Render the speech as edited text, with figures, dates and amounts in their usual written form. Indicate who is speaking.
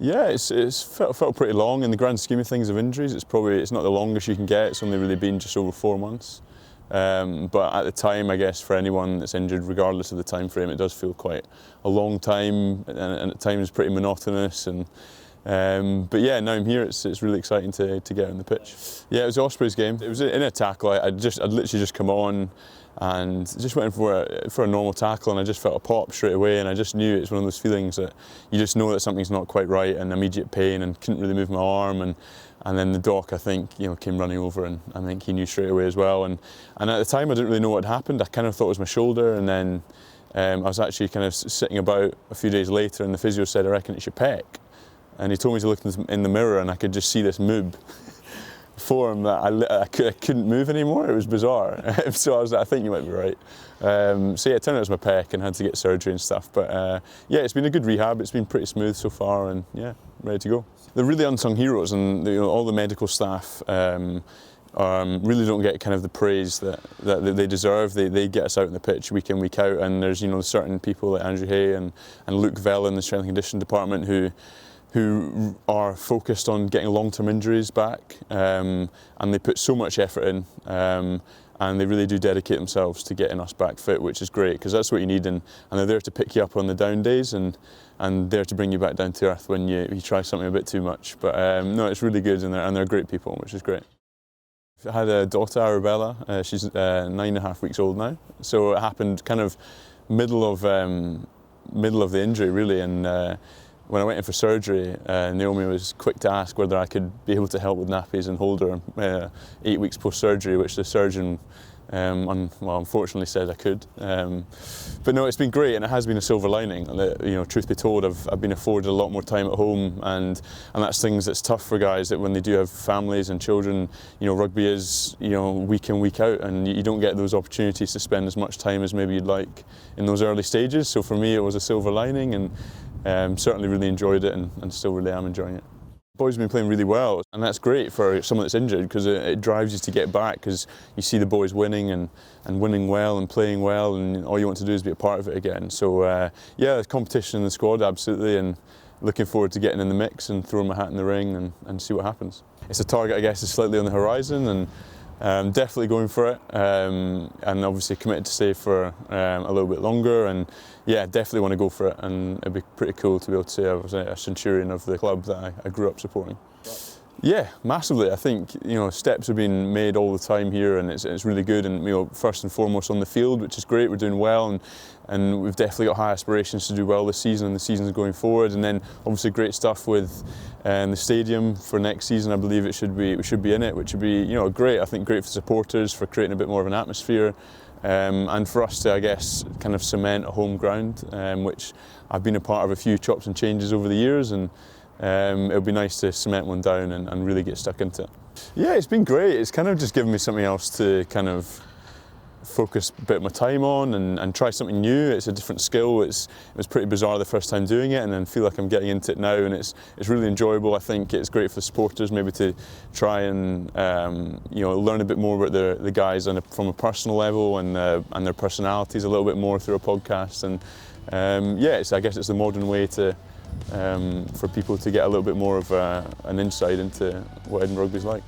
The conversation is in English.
Speaker 1: Yeah, it's felt pretty long in the grand scheme of things of injuries. It's not the longest you can get. It's only really been just over 4 months. But at the time, I guess for anyone that's injured, regardless of the time frame, it does feel quite a long time, and at times pretty monotonous. But yeah, now I'm here. It's really exciting to get on the pitch. Yeah, it was the Ospreys game. It was in a tackle. I'd literally just come on and just went for a normal tackle, and I just felt a pop straight away, and I just knew it's one of those feelings that you just know that something's not quite right, and immediate pain, and couldn't really move my arm, and then the doc, I think, came running over, and I think he knew straight away as well. And at the time, I didn't really know what had happened. I kind of thought it was my shoulder, and then I was actually kind of sitting about a few days later, and the physio said, "I reckon it's your pec." And he told me to look in the mirror, and I could just see this moob form that I couldn't move anymore. It was bizarre. So I was like, I think you might be right. So yeah, it turned out it was my pec and had to get surgery and stuff. But yeah, it's been a good rehab. It's been pretty smooth so far, and yeah, ready to go. They're really unsung heroes, and all the medical staff really don't get kind of the praise that they deserve. They get us out on the pitch week in, week out, and there's certain people like Andrew Hay and Luke Vella in the strength and conditioning department who are focused on getting long-term injuries back, and they put so much effort in, and they really do dedicate themselves to getting us back fit, which is great, because that's what you need, and they're there to pick you up on the down days, and there to bring you back down to earth when you try something a bit too much. But no, it's really good, and they're great people, which is great. I had a daughter, Arabella. She's 9.5 weeks old now, so it happened kind of middle of the injury, really, and when I went in for surgery, Naomi was quick to ask whether I could be able to help with nappies and hold her 8 weeks post-surgery, which the surgeon unfortunately said I could. But no, it's been great, and it has been a silver lining. Truth be told, I've been afforded a lot more time at home, and that's things that's tough for guys that when they do have families and children. Rugby is week in, week out, and you don't get those opportunities to spend as much time as maybe you'd like in those early stages. So for me, it was a silver lining, and certainly really enjoyed it, and still really am enjoying it. Boys have been playing really well, and that's great for someone that's injured, because it drives you to get back, because you see the boys winning and winning well and playing well, and all you want to do is be a part of it again. So yeah, the competition in the squad, absolutely, and looking forward to getting in the mix and throwing my hat in the ring and see what happens. It's a target, I guess, is slightly on the horizon, and definitely going for it, and obviously committed to stay for a little bit longer, and yeah, definitely want to go for it, and it'd be pretty cool to be able to say I was a centurion of the club that I grew up supporting. Yeah, massively. I think steps are being made all the time here, and it's really good. And first and foremost on the field, which is great. We're doing well, and we've definitely got high aspirations to do well this season and the seasons going forward. And then obviously great stuff with the stadium for next season. I believe we should be in it, which would be great. I think great for supporters, for creating a bit more of an atmosphere. And for us to, I guess, kind of cement a home ground, which I've been a part of a few chops and changes over the years, and it'll be nice to cement one down and really get stuck into it. Yeah, it's been great. It's kind of just given me something else to kind of focus a bit of my time on and try something new. It's a different skill. It was pretty bizarre the first time doing it, and then feel like I'm getting into it now, and it's really enjoyable. I think it's great for the supporters maybe to try and learn a bit more about the guys from a personal level, and their personalities a little bit more through a podcast. And yeah, I guess it's the modern way for people to get a little bit more of an insight into what Edinburgh Rugby is like.